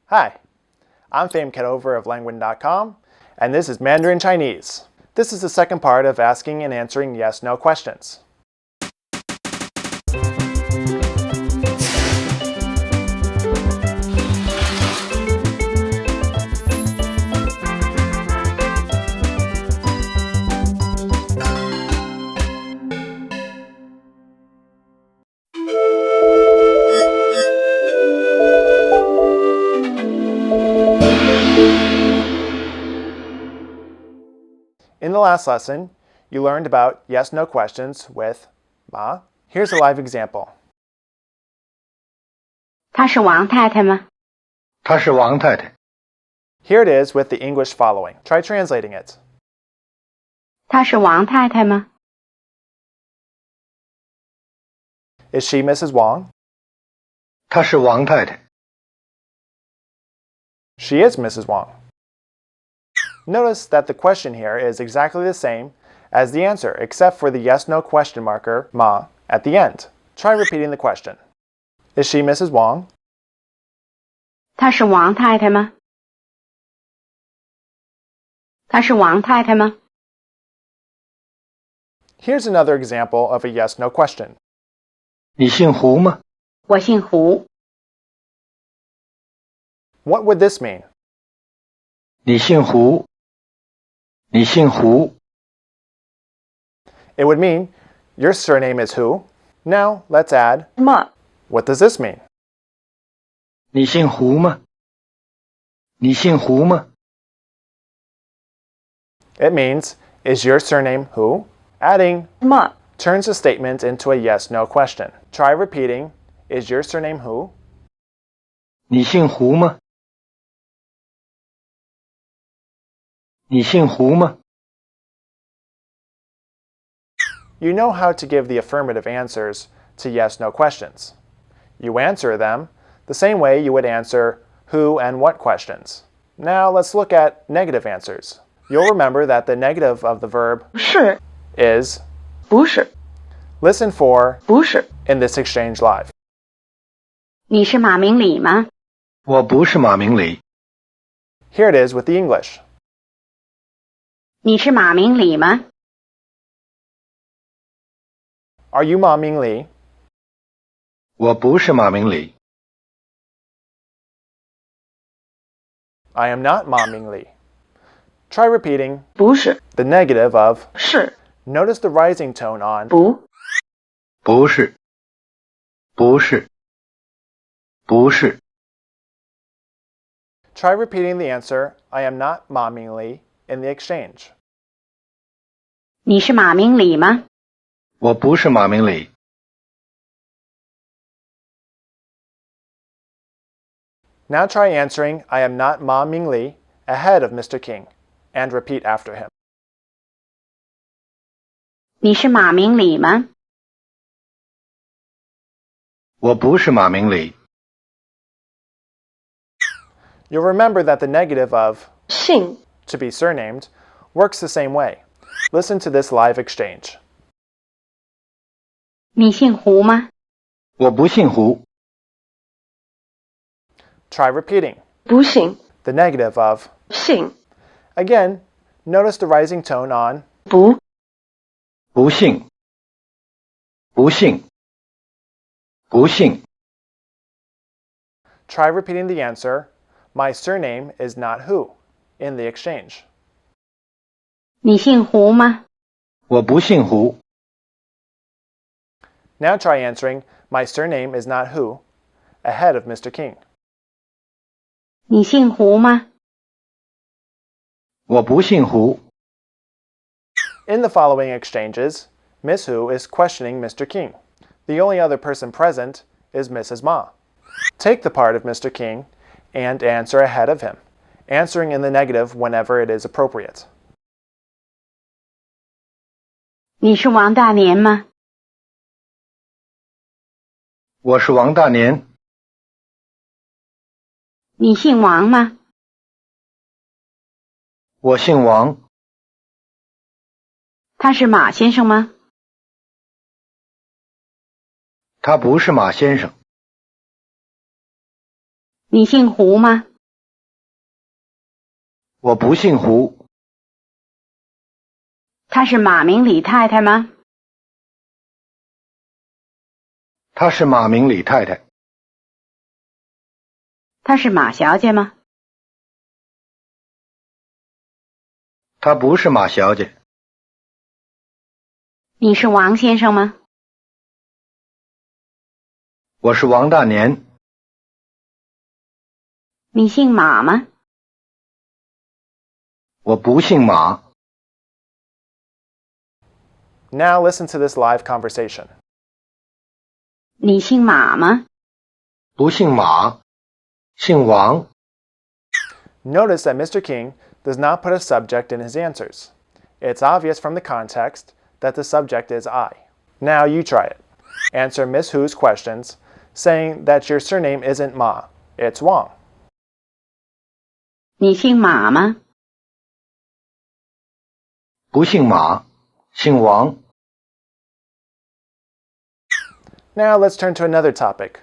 Hi, I'm Fame Ketover of Languin.com, and this is Mandarin Chinese. This is the second part of asking and answering yes/no questions. In the last lesson, you learned about yes/no questions with ma. Here's a live example. 她是王太太吗？她是王太太。 Here it is with the English following. Try translating it. 她是王太太吗？ Is she Mrs. Wang? 她是王太太。 She is Mrs. Wang. Notice that the question here is exactly the same as the answer, except for the yes/no question marker, ma, at the end. Try repeating the question. Is she Mrs. Wang? 她是王太太吗？她是王太太吗？ Here's another example of a yes/no question. 你姓胡吗？我姓胡。 What would this mean? 你姓胡。你姓胡。 It would mean, your surname is who? Now, let's add, 么 what does this mean? 你姓胡吗？你姓胡吗？ It means, is your surname who? Adding 么 turns the statement into a yes/no question. Try repeating, is your surname who? 你姓胡吗？你姓胡吗？ You know how to give the affirmative answers to yes/no questions. You answer them the same way you would answer who and what questions. Now let's look at negative answers. You'll remember that the negative of the verb 是 is. 不是 Listen for 不是 in this exchange live. 你是马明礼吗？我不是马明礼。 Here it is with the English. 你是马明礼吗？ Are you Ma Mingli? 我不是马明礼。 I am not Ma Mingli. Try repeating 不是 the negative of. 是 Notice the rising tone on. 不不是。不是。不是。 Try repeating the answer, I am not Ma Mingli, in the exchange. 你是马明礼吗？ 我不是马明礼。 Now try answering, I am not Ma Mingli, ahead of Mr. King, and repeat after him. 你是马明礼吗？ 我不是马明礼。 You'll remember that the negative of 姓 to be surnamed works the same way. Listen to this live exchange. 你姓胡吗？ 我不姓胡。 Try repeating 不姓 the negative of. 姓 Again, notice the rising tone on. 不不姓。不姓。不姓。 Try repeating the answer, my surname is not who, in the exchange. 你姓胡吗？ 我不姓胡。 Now try answering, my surname is not who, ahead of Mr. King. 你姓胡吗？ 我不姓胡。 In the following exchanges, Miss Hu is questioning Mr. King. The only other person present is Mrs. Ma. Take the part of Mr. King and answer ahead of him, answering in the negative whenever it is appropriate. 你是王大年吗？ 我是王大年。 你姓王吗？ 我姓王。 他是马先生吗？ 他不是马先生。 你姓胡吗？我不姓胡。她是马明李太太吗？她是马明李太太。她是马小姐吗？她不是马小姐。你是王先生吗？我是王大年。你姓马吗？我不姓马。Now listen to this live conversation. 你姓马吗？不姓马，姓王。 Notice that Mr. King does not put a subject in his answers. It's obvious from the context that the subject is I. Now you try it. Answer Miss Hu's questions, saying that your surname isn't Ma, it's Wang. 你姓马吗？不姓马，姓王。 Now let's turn to another topic.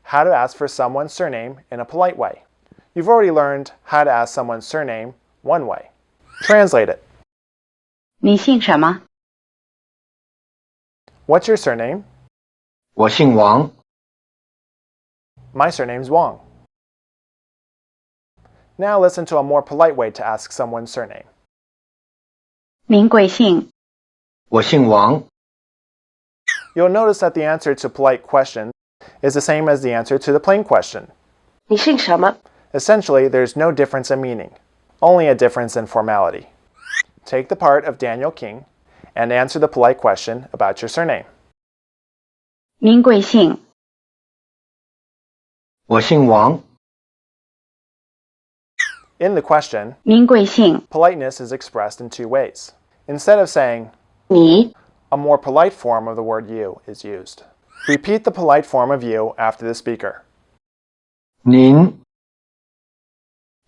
How to ask for someone's surname in a polite way. You've already learned how to ask someone's surname one way. Translate it. 你姓什么？ What's your surname? 我姓王。 My surname's Wang. Now listen to a more polite way to ask someone's surname. 您贵姓？我姓王。 You'll notice that the answer to polite question is the same as the answer to the plain question. 你姓什么？ Essentially, there's no difference in meaning, only a difference in formality. Take the part of Daniel King and answer the polite question about your surname. 您贵姓？我姓王。 In the question, 您贵姓？ politeness is expressed in two ways. Instead of saying 你 a more polite form of the word you is used. Repeat the polite form of you after the speaker. 您。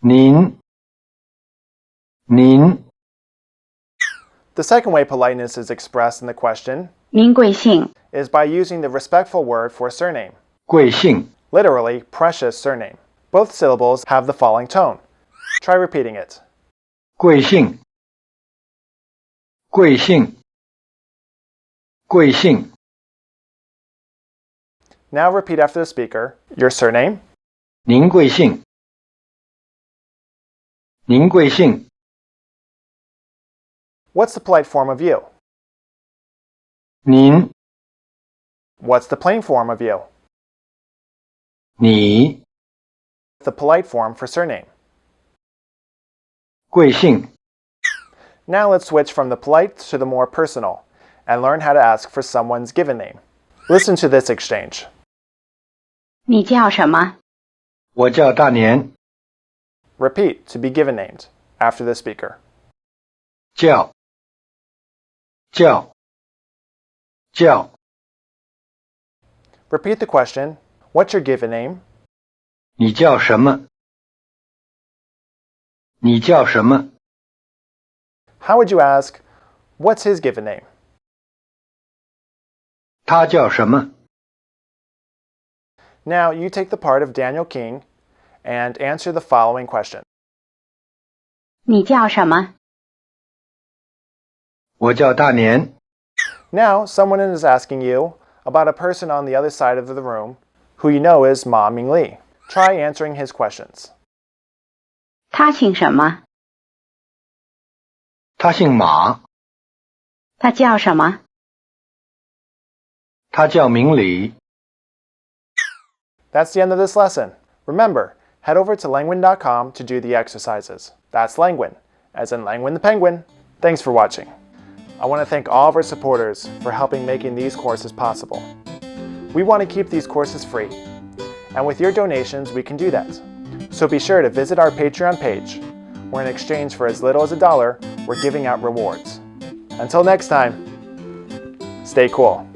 您。您。 The second way politeness is expressed in the question 您贵姓？ is by using the respectful word for surname, 贵姓。 literally precious surname. Both syllables have the falling tone. Try repeating it. 贵姓。贵姓。贵姓。 Now repeat after the speaker your surname, 您贵姓。您贵姓。 what's the polite form of you, 您。 what's the plain form of you, 你。 the polite form for surname. 贵姓。 Now let's switch from the polite to the more personal and learn how to ask for someone's given name. Listen to this exchange. 你叫什么？我叫大年。 Repeat to be given named after the speaker. 叫。叫。叫。 Repeat the question, what's your given name? 你叫什么？你叫什么？ How would you ask, what's his given name? 他叫什么？ Now you take the part of Daniel King and answer the following question. 你叫什么？我叫大年。 Now someone is asking you about a person on the other side of the room who you know is Ma Mingli. Try answering his questions. 他姓什么？他姓马。他叫什么？他叫明理。 That's the end of this lesson. Remember, head over to Langwin.com to do the exercises. That's Langwin, as in Langwin the Penguin. Thanks for watching. I want to thank all of our supporters for helping making these courses possible. We want to keep these courses free, and with your donations we can do that. So be sure to visit our Patreon page, where in exchange for as little as $1, we're giving out rewards. Until next time, stay cool.